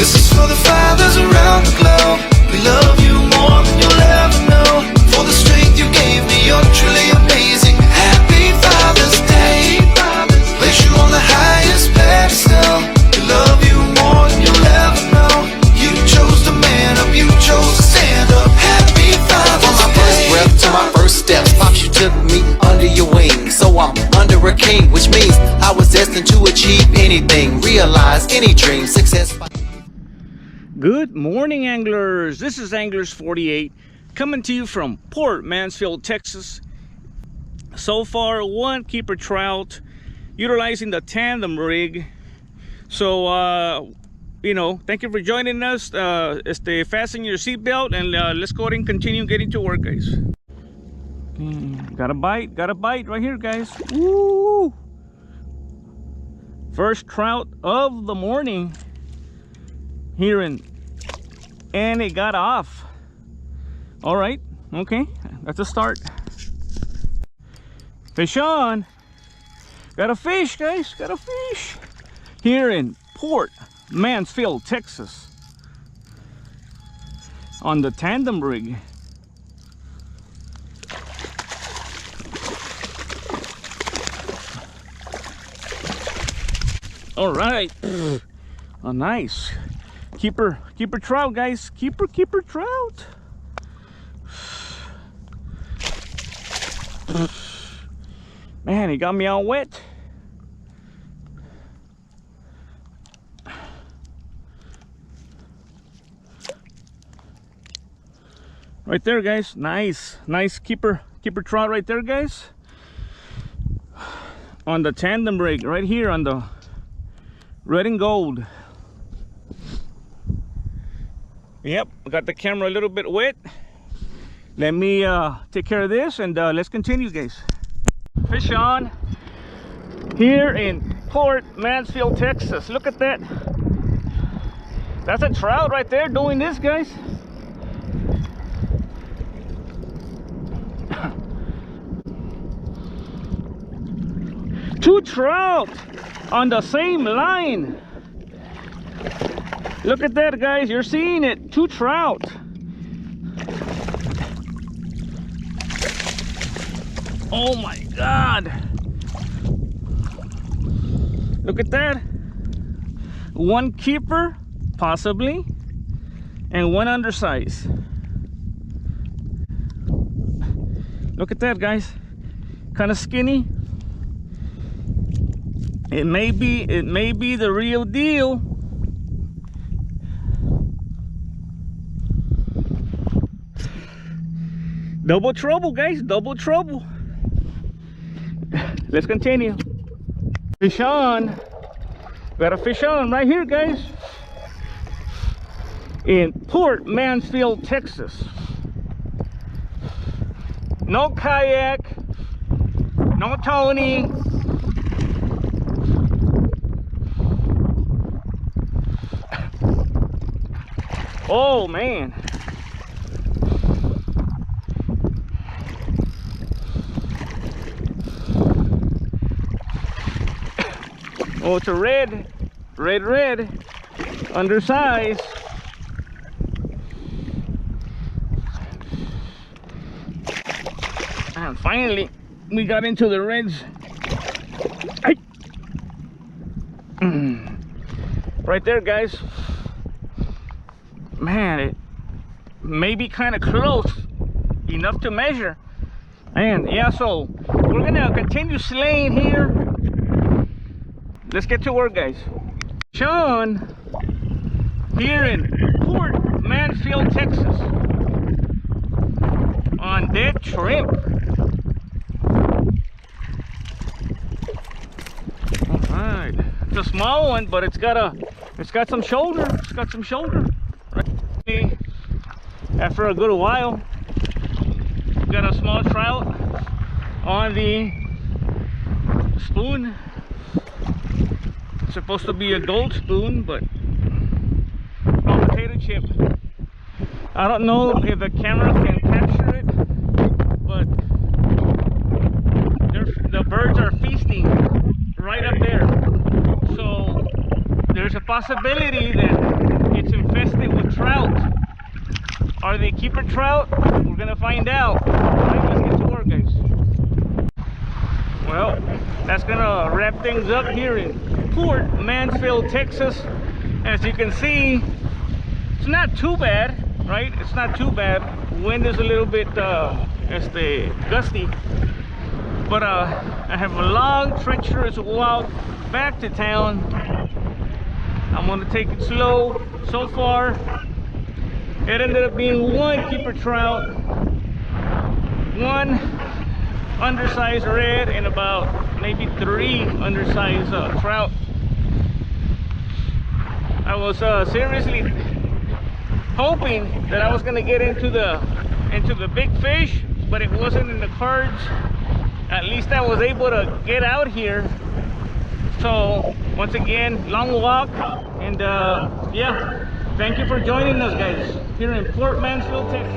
This is for the fathers around the globe. We love you more than you'll ever know. For the strength you gave me, you're truly amazing. Happy Father's Day. Place you on the highest pedestal. We love you more than you'll ever know. You chose to man up, you chose to stand up. Happy Father's Day. From my first breath to my first steps, Pops, you took me under your wing. So I'm under a king, which means I was destined to achieve anything, realize any dream, success. Good morning, anglers. This is Anglers 48 coming to you from Port Mansfield, Texas. So far, one keeper trout utilizing the tandem rig. So you know, thank you for joining us. Fasten your seatbelt and let's go ahead and continue getting to work, guys. Got a bite right here, guys. Woo! First trout of the morning here and it got off. All right, okay, that's a start. Fish on. Got a fish, guys, got a fish here in Port Mansfield, Texas, on the tandem rig. All right, a nice keeper trout, guys. Keeper trout. Man, he got me all wet. Right there, guys. Nice keeper trout right there, guys, on the tandem rig right here on the red and gold. Yep, got the camera a little bit wet. Let me take care of this and let's continue, guys. Fish on here in Port Mansfield, Texas. Look at that. That's a trout right there doing this, guys. Two trout on the same line. Look at that, guys. You're seeing it. Two trout. Oh my God. Look at that. One keeper, possibly, and one undersize. Look at that, guys. Kind of skinny. It may be the real deal. Double trouble, guys, double trouble. Let's continue. Fish on. Got a fish on right here, guys, in Port Mansfield, Texas. No kayak, no Tony. Oh man. Oh, it's a red, undersize. And finally, we got into the reds. Right there, guys. Man, it may be kind of close, enough to measure. And yeah, so we're gonna continue slaying here. Let's get to work, guys. Sean here in Port Mansfield, Texas, on dead shrimp. All right, it's a small one, but it's got some shoulder. It's got some shoulder. Right. After a good while, got a small trout on the spoon. It's supposed to be a gold spoon, but no, potato chip. I don't know if the camera can capture it, but the birds are feasting right up there. So there's a possibility that trout? We're gonna find out. Alright, let's get to work, guys. Well, that's gonna wrap things up here in Port Mansfield, Texas. As you can see, it's not too bad, right? It's not too bad. Wind is a little bit gusty, but I have a long, treacherous walk back to town. I'm gonna take it slow. So far, it ended up being one keeper trout, one undersized red, and about maybe 3 undersized trout. I was seriously hoping that I was gonna get into the big fish, but it wasn't in the cards. At least I was able to get out here. So once again, long walk, and yeah, thank you for joining us, guys, here in Port Mansfield, Texas.